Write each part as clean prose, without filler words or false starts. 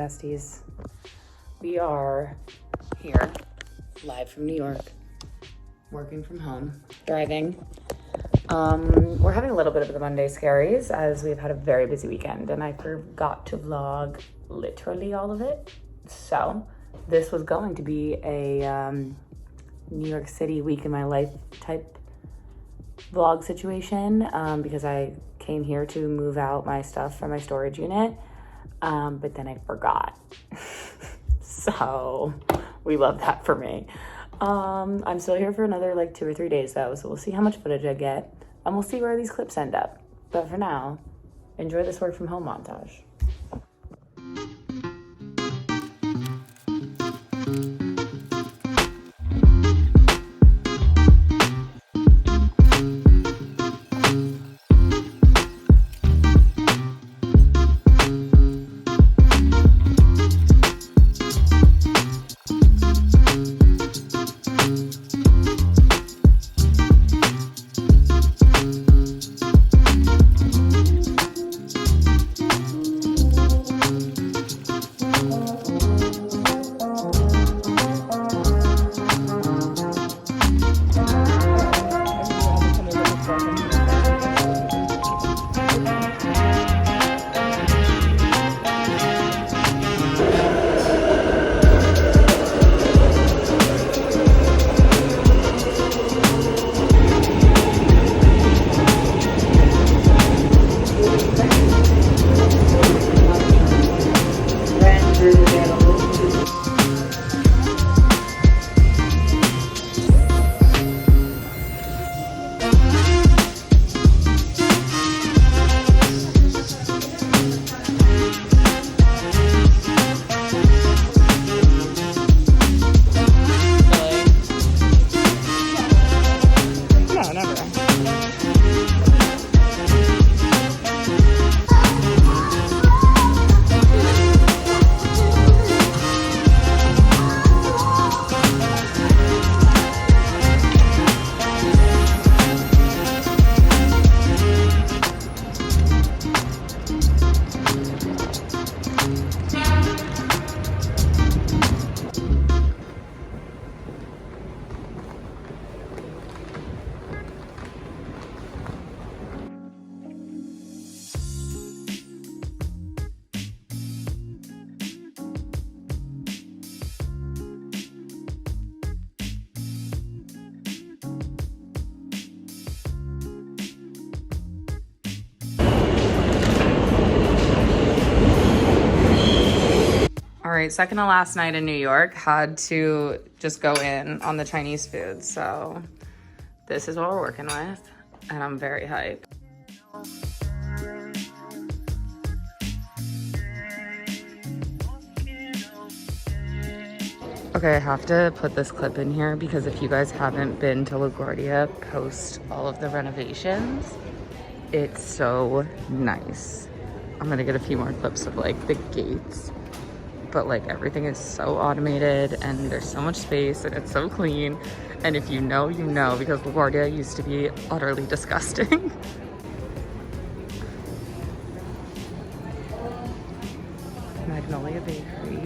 besties. We are here, live from New York, working from home, driving. We're having a little bit of the Monday scaries as we've had a very busy weekend and I forgot to vlog literally all of it. So this was going to be a New York City week in my life type vlog situation because I came here to move out my stuff from my storage unit, but then I forgot. So we love that for me. I'm still here for another like 2 or 3 days though, so we'll see how much footage I get and we'll see where these clips end up. But for now, enjoy this work from home montage. All right, second to last night in New York, had to just go in on the Chinese food. So this is what we're working with and I'm very hyped. Okay, I have to put this clip in here because if you guys haven't been to LaGuardia post all of the renovations, it's so nice. I'm gonna get a few more clips of like the gates. But like everything is so automated and there's so much space and it's so clean. And if you know, you know, because LaGuardia used to be utterly disgusting. Magnolia Bakery.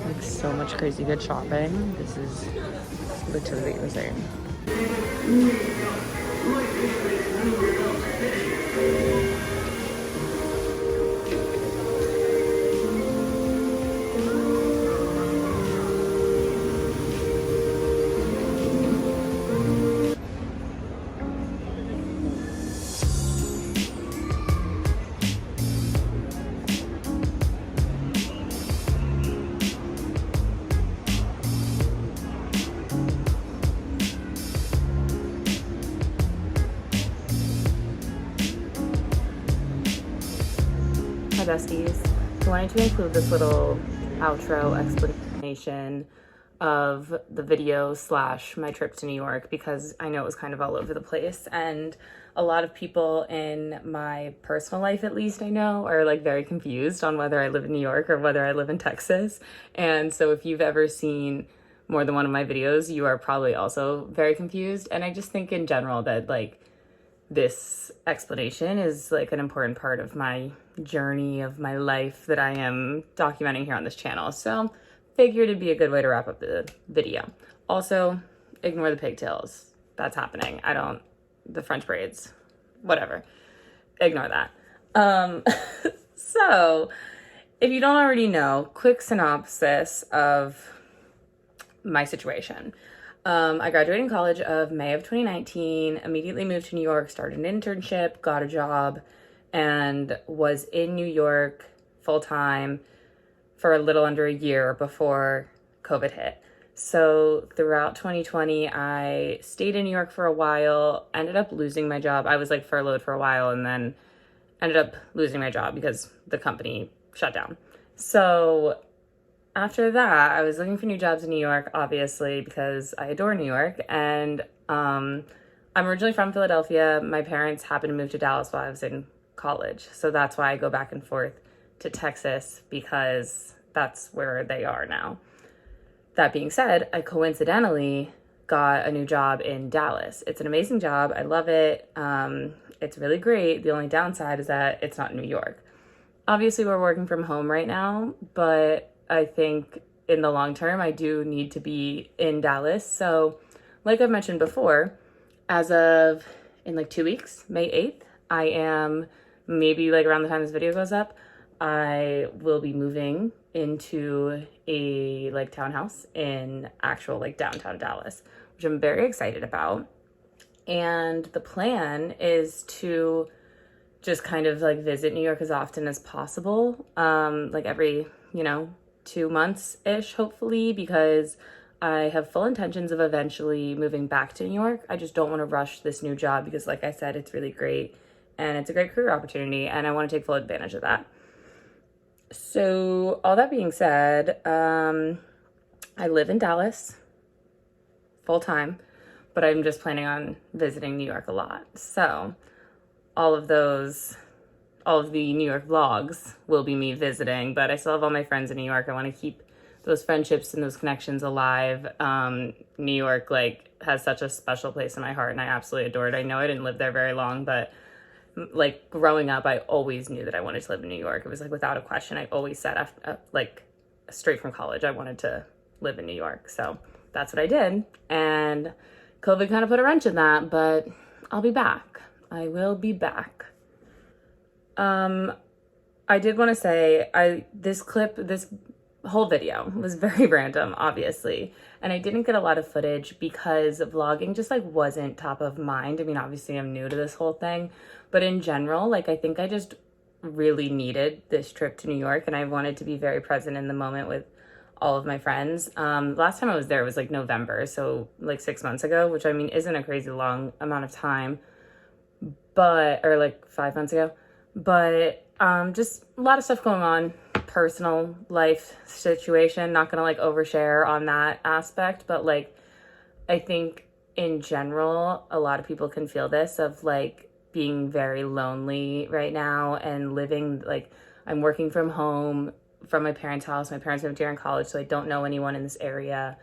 Like so much crazy good shopping. This is literally insane. Hi besties. I wanted to include this little outro explanation of the video / my trip to New York because I know it was kind of all over the place and a lot of people in my personal life, at least I know, are like very confused on whether I live in New York or whether I live in Texas. And so if you've ever seen more than one of my videos, you are probably also very confused. And I just think in general that like this explanation is like an important part of my journey of my life that I am documenting here on this channel. So figured it'd be a good way to wrap up the video. Also, ignore the pigtails. That's happening. The French braids, whatever. Ignore that. So if you don't already know, quick synopsis of my situation. I graduated in college of May of 2019, immediately moved to New York, started an internship, got a job, and was in New York full-time for a little under a year before COVID hit. So throughout 2020, I stayed in New York for a while, ended up losing my job. I was like furloughed for a while and then ended up losing my job because the company shut down. So after that, I was looking for new jobs in New York, obviously, because I adore New York. And I'm originally from Philadelphia. My parents happened to move to Dallas while I was in college. So that's why I go back and forth to Texas, because that's where they are now. That being said, I coincidentally got a new job in Dallas. It's an amazing job. I love it. It's really great. The only downside is that it's not New York. Obviously, we're working from home right now, but I think in the long term, I do need to be in Dallas. So like I've mentioned before, as of in like 2 weeks, May 8th, I am, maybe like around the time this video goes up, I will be moving into a like townhouse in actual like downtown Dallas, which I'm very excited about. And the plan is to just kind of like visit New York as often as possible, like every, 2 months-ish, hopefully, because I have full intentions of eventually moving back to New York. I just don't want to rush this new job because, like I said, it's really great and it's a great career opportunity and I want to take full advantage of that. So all that being said, I live in Dallas full time, but I'm just planning on visiting New York a lot. So all of the New York vlogs will be me visiting, but I still have all my friends in New York. I want to keep those friendships and those connections alive. New York has such a special place in my heart and I absolutely adore it. I know I didn't live there very long, but like growing up, I always knew that I wanted to live in New York. It was like without a question. I always said straight from college, I wanted to live in New York. So that's what I did. And COVID kind of put a wrench in that, but I'll be back. I will be back. I did want to say, this whole video was very random, obviously, and I didn't get a lot of footage because vlogging just wasn't top of mind. I mean, obviously I'm new to this whole thing, but in general, I think I just really needed this trip to New York and I wanted to be very present in the moment with all of my friends. Last time I was there was November, so 6 months ago, which I mean isn't a crazy long amount of time, or 5 months ago. But just a lot of stuff going on, personal life situation, not gonna overshare on that aspect, but I think in general a lot of people can feel this of being very lonely right now and living I'm working from home from my parents' house. My parents moved here in college, so I don't know anyone in this area,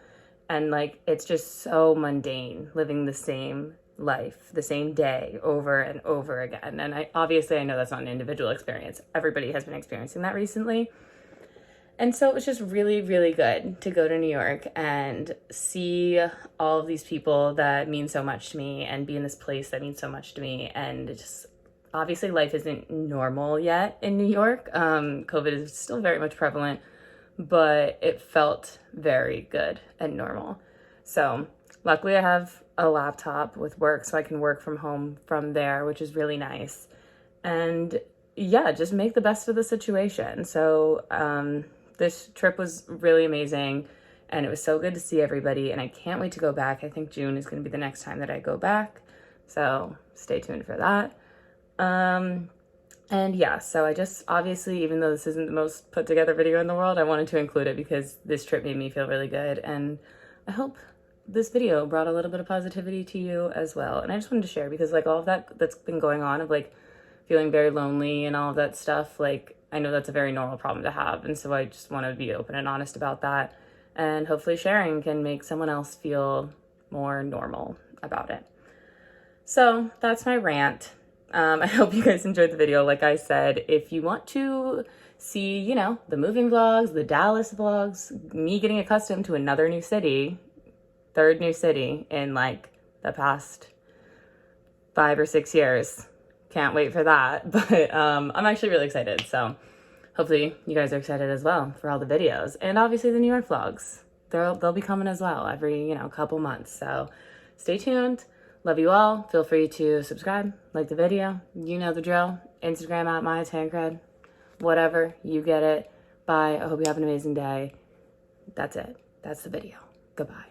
and it's just so mundane living the same life, the same day over and over again. And I know that's not an individual experience. Everybody has been experiencing that recently. And so it was just really, really good to go to New York and see all of these people that mean so much to me and be in this place that means so much to me. And just obviously life isn't normal yet in New York. COVID is still very much prevalent, but it felt very good and normal. So luckily I have a laptop with work, so I can work from home from there, which is really nice. And yeah, just make the best of the situation. So this trip was really amazing and it was so good to see everybody and I can't wait to go back. I think June is going to be the next time that I go back, so stay tuned for that. And yeah, so I just obviously, even though this isn't the most put together video in the world, I wanted to include it because this trip made me feel really good, and I hope this video brought a little bit of positivity to you as well. And I just wanted to share because all of that's been going on of feeling very lonely and all of that stuff, I know that's a very normal problem to have, and so I just want to be open and honest about that, and hopefully sharing can make someone else feel more normal about it. So that's my rant. I hope you guys enjoyed the video. Like I said, if you want to see, you know, the moving vlogs, the Dallas vlogs, me getting accustomed to another new city, third new city in like the past 5 or 6 years. Can't wait for that. But I'm actually really excited. So hopefully you guys are excited as well for all the videos. And obviously the New York vlogs. They'll be coming as well every, you know, couple months. So stay tuned. Love you all. Feel free to subscribe, like the video. You know the drill. Instagram at Maya Tancred. Whatever. You get it. Bye. I hope you have an amazing day. That's it. That's the video. Goodbye.